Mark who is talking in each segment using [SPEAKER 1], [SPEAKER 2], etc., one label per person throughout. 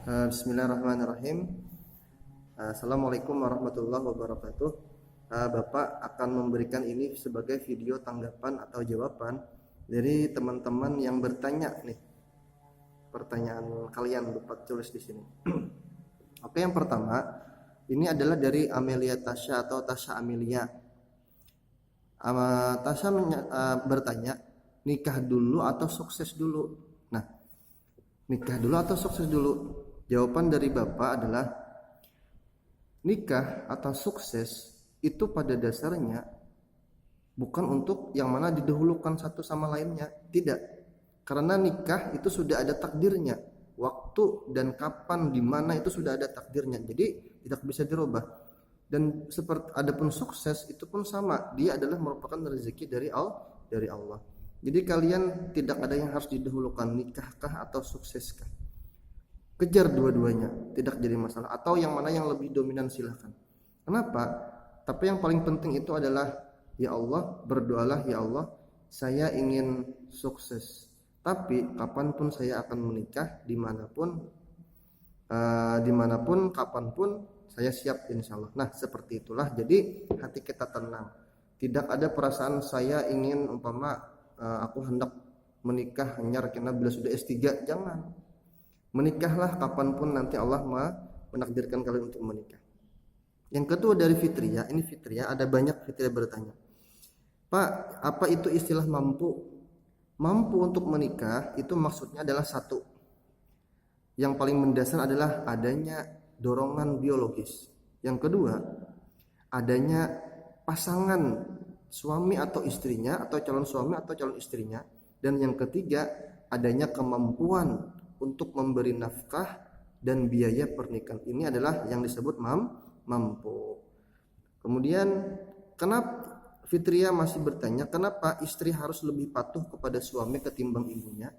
[SPEAKER 1] Bismillahirrahmanirrahim. Assalamualaikum warahmatullahi wabarakatuh. Bapak akan memberikan ini sebagai video tanggapan atau jawaban dari teman-teman yang bertanya nih. Pertanyaan kalian Bapak tulis di sini. Oke, yang pertama ini adalah dari Amelia Tasha atau Tasha Amelia. Tasha bertanya, nikah dulu atau sukses dulu? Nah, nikah dulu atau sukses dulu? Jawaban dari Bapak adalah nikah atau sukses itu pada dasarnya bukan untuk yang mana didahulukan satu sama lainnya, tidak. Karena nikah itu sudah ada takdirnya, waktu dan kapan di mana itu sudah ada takdirnya. Jadi tidak bisa dirubah. Dan seperti adapun sukses itu pun sama, dia adalah merupakan rezeki dari Allah. Jadi kalian tidak ada yang harus didahulukan, nikahkah atau sukseskah. Kejar dua-duanya, tidak jadi masalah. Atau yang mana yang lebih dominan silahkan. Kenapa? Tapi yang paling penting itu adalah, ya Allah, berdoalah, ya Allah, saya ingin sukses. Tapi kapanpun saya akan menikah, dimanapun, kapanpun, saya siap insya Allah. Nah seperti itulah. Jadi hati kita tenang. Tidak ada perasaan saya ingin aku hendak menikah hanya karena bila sudah S3. Jangan. Menikahlah kapanpun nanti Allah menakdirkan kalian untuk menikah. Yang kedua dari fitriyah, ini fitriyah, ada banyak fitriyah bertanya, Pak, apa itu istilah mampu? Mampu untuk menikah itu maksudnya adalah satu, yang paling mendasar adalah adanya dorongan biologis. Yang kedua, adanya pasangan suami atau istrinya, atau calon suami atau calon istrinya. Dan yang ketiga, adanya kemampuan untuk memberi nafkah dan biaya pernikahan. Ini adalah yang disebut mampu. Kemudian kenapa Fitria masih bertanya, kenapa istri harus lebih patuh kepada suami ketimbang ibunya?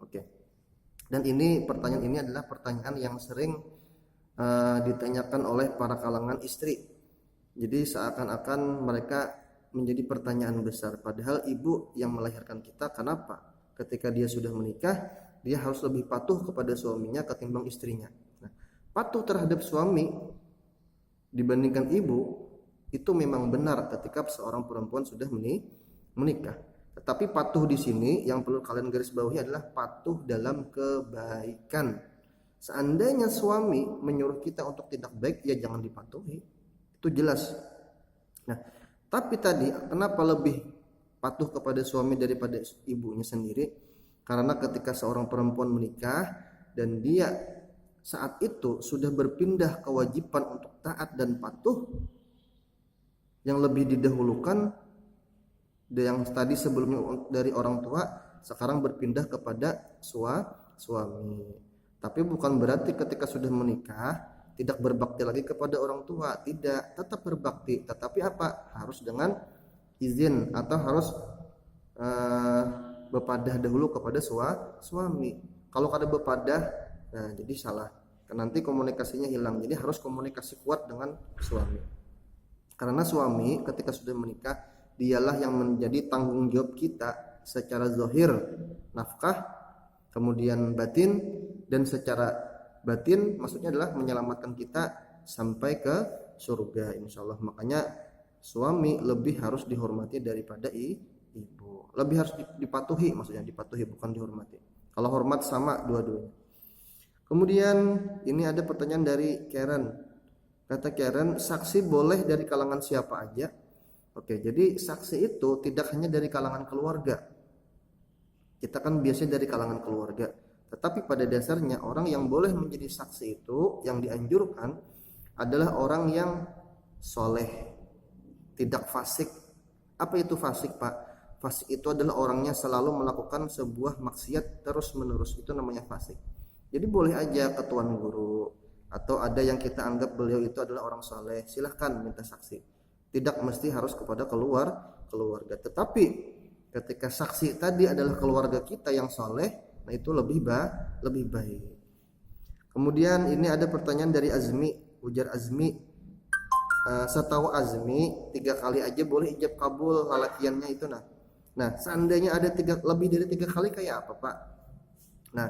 [SPEAKER 1] Oke. Dan ini pertanyaan ini adalah pertanyaan yang sering ditanyakan oleh para kalangan istri. Jadi seakan-akan mereka menjadi pertanyaan besar, padahal ibu yang melahirkan kita, kenapa ketika dia sudah menikah dia harus lebih patuh kepada suaminya ketimbang istrinya. Nah, patuh terhadap suami dibandingkan ibu itu memang benar ketika seorang perempuan sudah menikah. Tetapi patuh di sini yang perlu kalian garis bawahi adalah patuh dalam kebaikan. Seandainya suami menyuruh kita untuk tidak baik, ya jangan dipatuhi. Itu jelas. Nah, tapi tadi kenapa lebih patuh kepada suami daripada ibunya sendiri? Karena ketika seorang perempuan menikah dan dia saat itu sudah berpindah kewajiban untuk taat dan patuh, yang lebih didahulukan yang tadi sebelumnya dari orang tua, sekarang berpindah kepada suami. Tapi bukan berarti ketika sudah menikah tidak berbakti lagi kepada orang tua, tidak, tetap berbakti. Tetapi apa? Harus dengan izin atau harus bepadah dahulu kepada suami. Kalau kada bepadah, nah jadi salah. Nanti komunikasinya hilang. Jadi harus komunikasi kuat dengan suami. Karena suami ketika sudah menikah, dialah yang menjadi tanggung jawab kita secara zahir, nafkah, kemudian batin, dan secara batin maksudnya adalah menyelamatkan kita sampai ke surga insyaallah. Makanya suami lebih harus dihormati daripada ibu. Lebih harus dipatuhi, maksudnya dipatuhi bukan dihormati. Kalau hormat sama dua-duanya. Kemudian ini ada pertanyaan dari Karen. Kata Karen, saksi boleh dari kalangan siapa aja? Oke, jadi saksi itu tidak hanya dari kalangan keluarga. Kita kan biasanya dari kalangan keluarga. Tetapi pada dasarnya orang yang boleh menjadi saksi itu yang dianjurkan adalah orang yang soleh, tidak fasik. Apa itu fasik, Pak? Fasik itu adalah orangnya selalu melakukan sebuah maksiat terus menerus, itu namanya fasik. Jadi boleh aja ke tuan guru atau ada yang kita anggap beliau itu adalah orang soleh, silahkan minta saksi. Tidak mesti harus kepada keluarga. Tetapi ketika saksi tadi adalah keluarga kita yang soleh, nah itu lebih baik. Kemudian ini ada pertanyaan dari Azmi, ujar Azmi, setahu Azmi 3 kali aja boleh ijab kabul lalakiannya itu. Nah seandainya ada lebih dari 3 kali kayak apa, Pak? Nah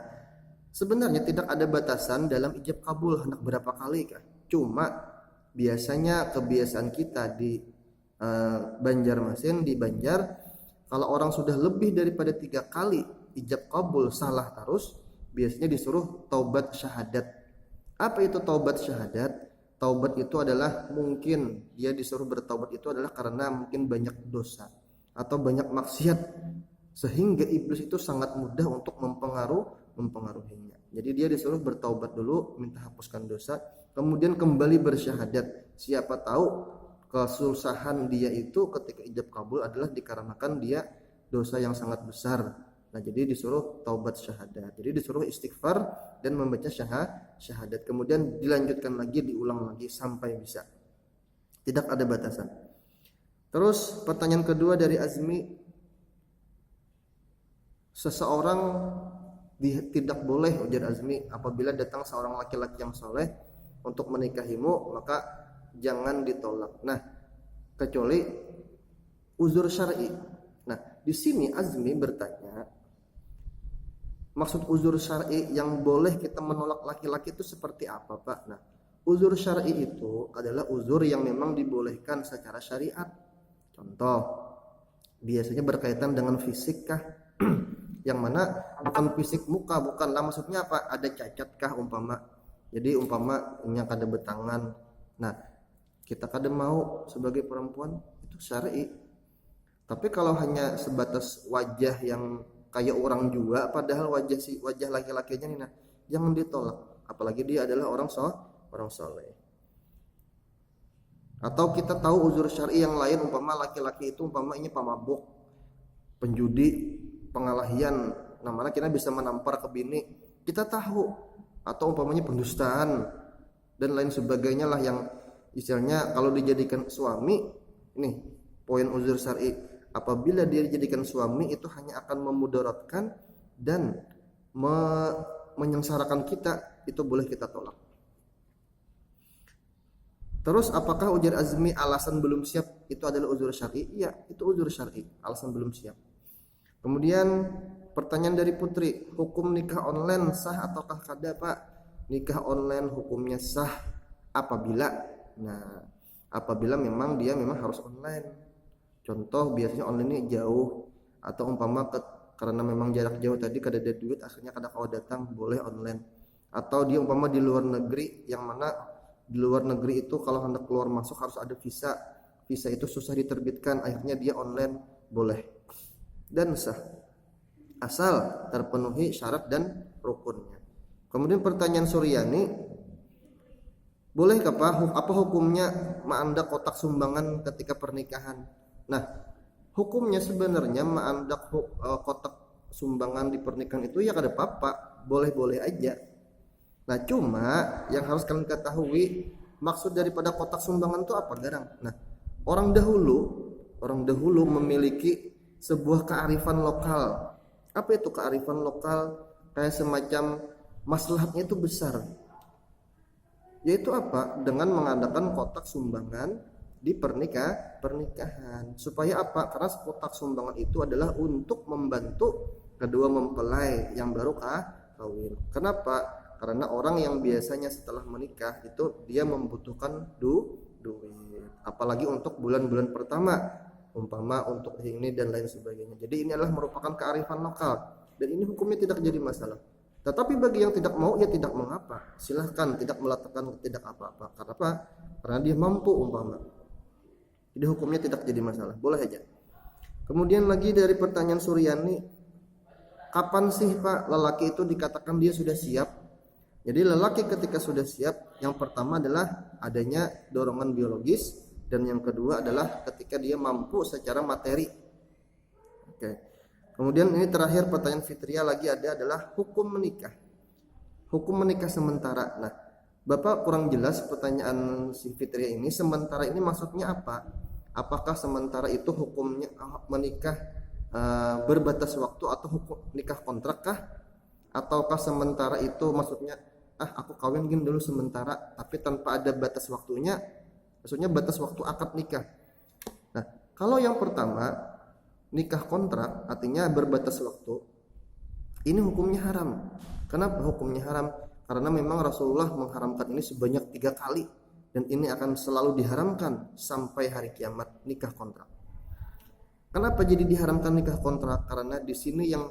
[SPEAKER 1] Sebenarnya tidak ada batasan dalam ijab kabul hendak berapa kali kah. Cuma biasanya kebiasaan kita di Banjarmasin, di Banjar, kalau orang sudah lebih daripada 3 kali ijab kabul salah terus, biasanya disuruh taubat syahadat. Apa itu taubat syahadat? Taubat itu adalah mungkin dia disuruh bertaubat itu adalah karena mungkin banyak dosa atau banyak maksiat sehingga iblis itu sangat mudah untuk mempengaruhinya. Jadi dia disuruh bertaubat dulu, minta hapuskan dosa, kemudian kembali bersyahadat. Siapa tahu kesusahan dia itu ketika ijab kabul adalah dikarenakan dia dosa yang sangat besar. Nah, jadi disuruh taubat syahadat. Jadi disuruh istighfar dan membaca syahadat. Kemudian dilanjutkan lagi, diulang lagi sampai bisa. Tidak ada batasan. Terus pertanyaan kedua dari Azmi, seseorang tidak boleh, ujar Azmi, apabila datang seorang laki-laki yang soleh untuk menikahimu, maka jangan ditolak. Nah, kecuali uzur syar'i. Nah, di sini Azmi bertanya, maksud uzur syar'i yang boleh kita menolak laki-laki itu seperti apa, Pak? Nah, uzur syar'i itu adalah uzur yang memang dibolehkan secara syariat. Contoh, biasanya berkaitan dengan fisik kah? Yang mana bukan fisik muka, bukanlah, maksudnya apa? Ada cacat kah umpama? Jadi umpama ini ada betangan. Nah, kita kadang mau sebagai perempuan itu syar'i. Tapi kalau hanya sebatas wajah yang kayak orang juga, padahal wajah laki-lakinya nih, nah, jangan ditolak. Apalagi dia adalah orang soleh. Atau kita tahu uzur syar'i yang lain, umpama laki-laki itu umpama ini pemabuk, penjudi, pengalahian, nah mana kita bisa menampar ke bini, kita tahu. Atau umpamanya pendustaan dan lain sebagainya lah yang istilahnya kalau dijadikan suami, ini poin uzur syar'i, apabila dia dijadikan suami itu hanya akan memudaratkan dan menyengsarakan kita, itu boleh kita tolak. Terus apakah ujar Azmi alasan belum siap itu adalah uzur syar'i? Iya, itu uzur syar'i, alasan belum siap. Kemudian pertanyaan dari Putri, hukum nikah online sah ataukah kada, Pak? Nikah online hukumnya sah apabila memang dia harus online. Contoh biasanya online ini jauh, atau umpama karena memang jarak jauh tadi kada ada duit, akhirnya kada kau datang, boleh online. Atau dia umpama di luar negeri, yang mana di luar negeri itu kalau hendak keluar masuk harus ada visa itu susah diterbitkan, akhirnya dia online, boleh dan sah asal terpenuhi syarat dan rukunnya. Kemudian pertanyaan Suryani, boleh apa hukumnya ma'andak kotak sumbangan ketika pernikahan? Nah, hukumnya sebenarnya ma'andak kotak sumbangan di pernikahan itu ya kada apa-apa, boleh-boleh aja. Nah, cuma yang harus kalian ketahui, maksud daripada kotak sumbangan itu apa, garang? Nah, orang dahulu memiliki sebuah kearifan lokal. Apa itu kearifan lokal? Kayak semacam maslahatnya itu besar. Yaitu apa? Dengan mengadakan kotak sumbangan di pernikahan. Supaya apa? Karena kotak sumbangan itu adalah untuk membantu kedua mempelai yang baru kawin. Kenapa? Karena orang yang biasanya setelah menikah itu dia membutuhkan duit, apalagi untuk bulan-bulan pertama, umpama untuk ini dan lain sebagainya. Jadi ini adalah merupakan kearifan lokal dan ini hukumnya tidak jadi masalah. Tetapi bagi yang tidak mau, ya tidak mengapa, silahkan, tidak meletakkan tidak apa-apa. Kenapa? Karena dia mampu umpama. Jadi hukumnya tidak jadi masalah, boleh aja. Kemudian lagi dari pertanyaan Suryani, kapan sih Pak lelaki itu dikatakan dia sudah siap? Jadi lelaki ketika sudah siap, yang pertama adalah adanya dorongan biologis, dan yang kedua adalah ketika dia mampu secara materi. Oke. Kemudian ini terakhir pertanyaan Fitria lagi adalah hukum menikah. Hukum menikah sementara. Nah, Bapak kurang jelas pertanyaan si Fitria ini, sementara ini maksudnya apa? Apakah sementara itu hukumnya menikah berbatas waktu atau hukum nikah kontrak kah? Ataukah sementara itu maksudnya aku kawin gini dulu sementara tapi tanpa ada batas waktunya, maksudnya batas waktu akad nikah. Nah, kalau yang pertama nikah kontrak artinya berbatas waktu, Ini hukumnya haram. Kenapa hukumnya haram? Karena memang Rasulullah mengharamkan ini sebanyak 3 kali, dan ini akan selalu diharamkan sampai hari kiamat, nikah kontrak. Kenapa jadi diharamkan nikah kontrak? Karena di sini yang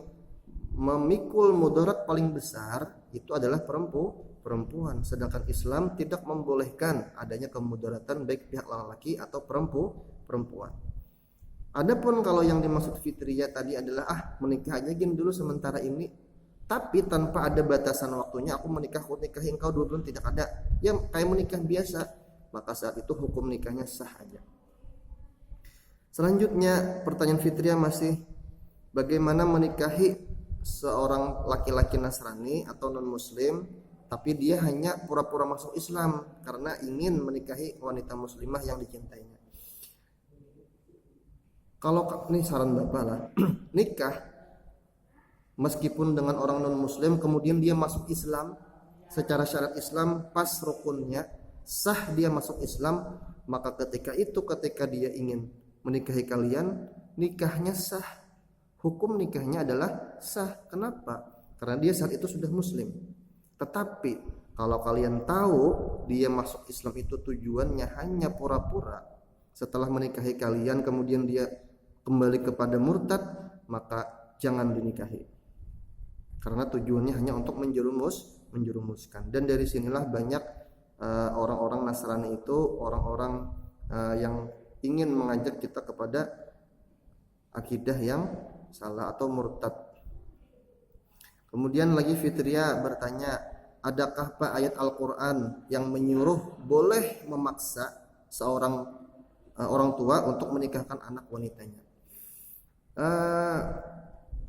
[SPEAKER 1] memikul mudarat paling besar itu adalah perempuan. Sedangkan Islam tidak membolehkan adanya kemudaratan baik pihak laki-laki atau perempuan. Adapun kalau yang dimaksud fitriyah tadi adalah menikah aja gini dulu sementara ini, tapi tanpa ada batasan waktunya, aku nikahi engkau dulu, tidak ada. Ya kayak menikah biasa, maka saat itu hukum nikahnya sah aja. Selanjutnya pertanyaan fitriyah masih, bagaimana menikahi seorang laki-laki Nasrani atau non muslim tapi dia hanya pura-pura masuk Islam karena ingin menikahi wanita muslimah yang dicintainya. Kalau ini saran Bapak lah, nikah meskipun dengan orang non muslim kemudian dia masuk Islam secara syarat Islam pas rukunnya, sah dia masuk Islam, maka ketika dia ingin menikahi kalian, nikahnya sah. Hukum nikahnya adalah sah. Kenapa? Karena dia saat itu sudah muslim. Tetapi kalau kalian tahu dia masuk Islam itu tujuannya hanya pura-pura, setelah menikahi kalian kemudian dia kembali kepada murtad, maka jangan dinikahi. Karena tujuannya hanya untuk menjerumuskan. Dan dari sinilah banyak orang-orang Nasrani itu orang-orang yang ingin mengajak kita kepada akidah yang salah atau murtad. Kemudian lagi Fitria bertanya, adakah Pak ayat Al-Quran yang menyuruh boleh memaksa seorang orang tua untuk menikahkan anak wanitanya?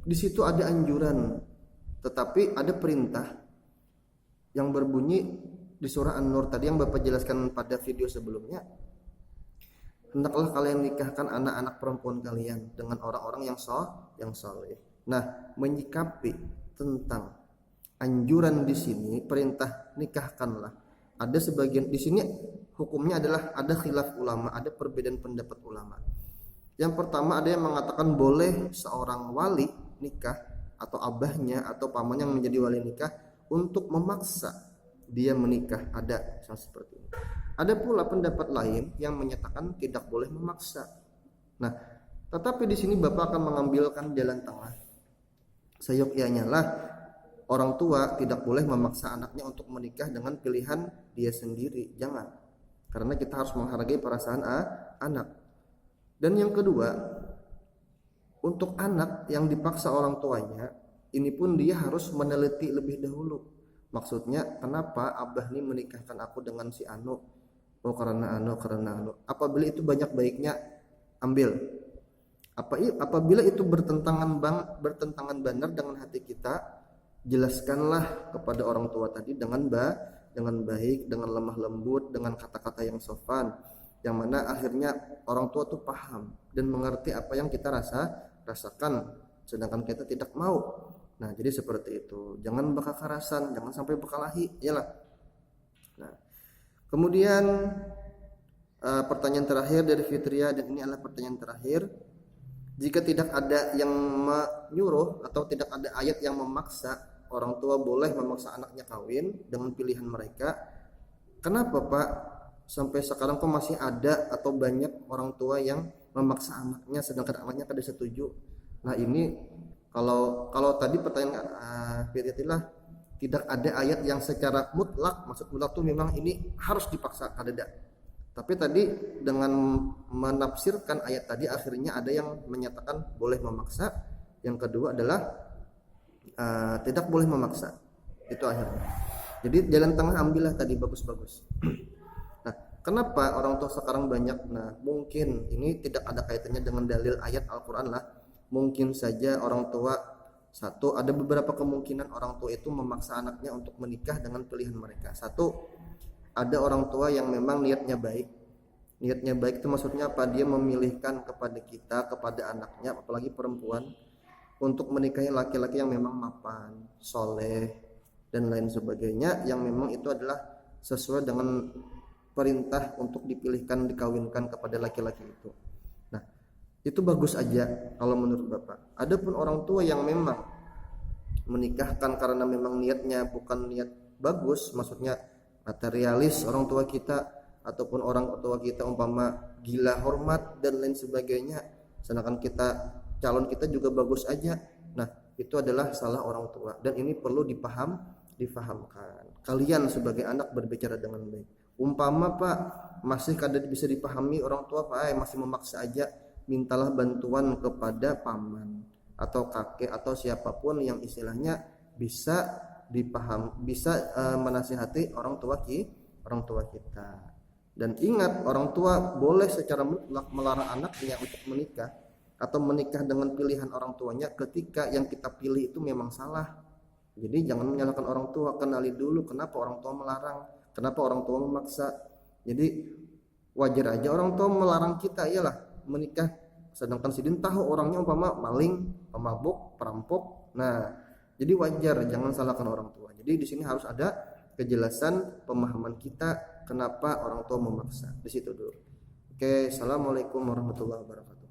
[SPEAKER 1] Di situ ada anjuran, tetapi ada perintah yang berbunyi di surah An-Nur tadi yang Bapak jelaskan pada video sebelumnya. Hendaklah kalian nikahkan anak-anak perempuan kalian dengan orang-orang yang saleh. Nah, menyikapi tentang anjuran di sini, perintah nikahkanlah. Ada sebagian di sini hukumnya adalah ada khilaf ulama, ada perbedaan pendapat ulama. Yang pertama ada yang mengatakan boleh seorang wali nikah atau abahnya atau pamannya yang menjadi wali nikah untuk memaksa dia menikah, ada seperti ini. Ada pula pendapat lain yang menyatakan tidak boleh memaksa. Nah, tetapi di sini Bapak akan mengambilkan jalan tengah. Seyogyanya lah orang tua tidak boleh memaksa anaknya untuk menikah dengan pilihan dia sendiri, jangan. Karena kita harus menghargai perasaan anak. Dan yang kedua, untuk anak yang dipaksa orang tuanya, ini pun dia harus meneliti lebih dahulu. Maksudnya, kenapa abah ini menikahkan aku dengan si Anu? Oh karena Anu. Apabila itu banyak baiknya, ambil. Apabila itu bertentangan benar dengan hati kita, jelaskanlah kepada orang tua tadi dengan baik, dengan lemah lembut, dengan kata-kata yang sopan, yang mana akhirnya orang tua tuh paham dan mengerti apa yang kita rasakan, sedangkan kita tidak mau. Nah, jadi seperti itu. Jangan kekerasan, jangan sampai berkelahi, iyalah. Nah, kemudian pertanyaan terakhir dari Fitria, dan ini adalah pertanyaan terakhir. Jika tidak ada yang menyuruh atau tidak ada ayat yang memaksa, orang tua boleh memaksa anaknya kawin dengan pilihan mereka. Kenapa Pak? Sampai sekarang kok masih ada atau banyak orang tua yang memaksa anaknya sedangkan anaknya tidak setuju. Nah, ini kalau tadi pertanyaan Fitria tidak ada ayat yang secara mutlak, maksud mutlak itu memang ini harus dipaksa, ada. Tapi tadi dengan menafsirkan ayat tadi akhirnya ada yang menyatakan boleh memaksa. Yang kedua adalah tidak boleh memaksa. Itu akhirnya. Jadi jalan tengah ambillah tadi, bagus-bagus. Nah, kenapa orang tua sekarang banyak? Nah, mungkin ini tidak ada kaitannya dengan dalil ayat Al-Quran lah. Mungkin saja orang tua, satu, ada beberapa kemungkinan orang tua itu memaksa anaknya untuk menikah dengan pilihan mereka. Satu, ada orang tua yang memang niatnya baik. Niatnya baik itu maksudnya apa? Dia memilihkan kepada kita, kepada anaknya, apalagi perempuan, untuk menikahi laki-laki yang memang mapan, soleh, dan lain sebagainya, yang memang itu adalah sesuai dengan perintah untuk dipilihkan, dikawinkan kepada laki-laki itu. Nah, itu bagus aja kalau menurut Bapak. Adapun orang tua yang memang menikahkan karena memang niatnya bukan niat bagus, maksudnya materialis orang tua kita, ataupun orang tua kita umpama gila hormat dan lain sebagainya, sedangkan kita calon kita juga bagus aja. Nah, itu adalah salah orang tua, dan ini perlu difahamkan. Kalian sebagai anak berbicara dengan baik. Umpama Pak masih kada bisa dipahami orang tua Pak, masih memaksa aja, mintalah bantuan kepada paman atau kakek atau siapapun yang istilahnya bisa menasihati orang tua kita. Dan ingat, orang tua boleh secara mutlak melarang anaknya untuk menikah atau menikah dengan pilihan orang tuanya ketika yang kita pilih itu memang salah. Jadi jangan menyalahkan orang tua, kenali dulu kenapa orang tua melarang, kenapa orang tua memaksa. Jadi wajar aja orang tua melarang kita iyalah menikah, sedangkan sidin tahu orangnya umpama maling, pemabuk, perampok. Nah, jadi wajar, jangan salahkan orang tua. Jadi di sini harus ada kejelasan pemahaman kita kenapa orang tua memaksa. Di situ dulu. Oke, assalamualaikum warahmatullahi wabarakatuh.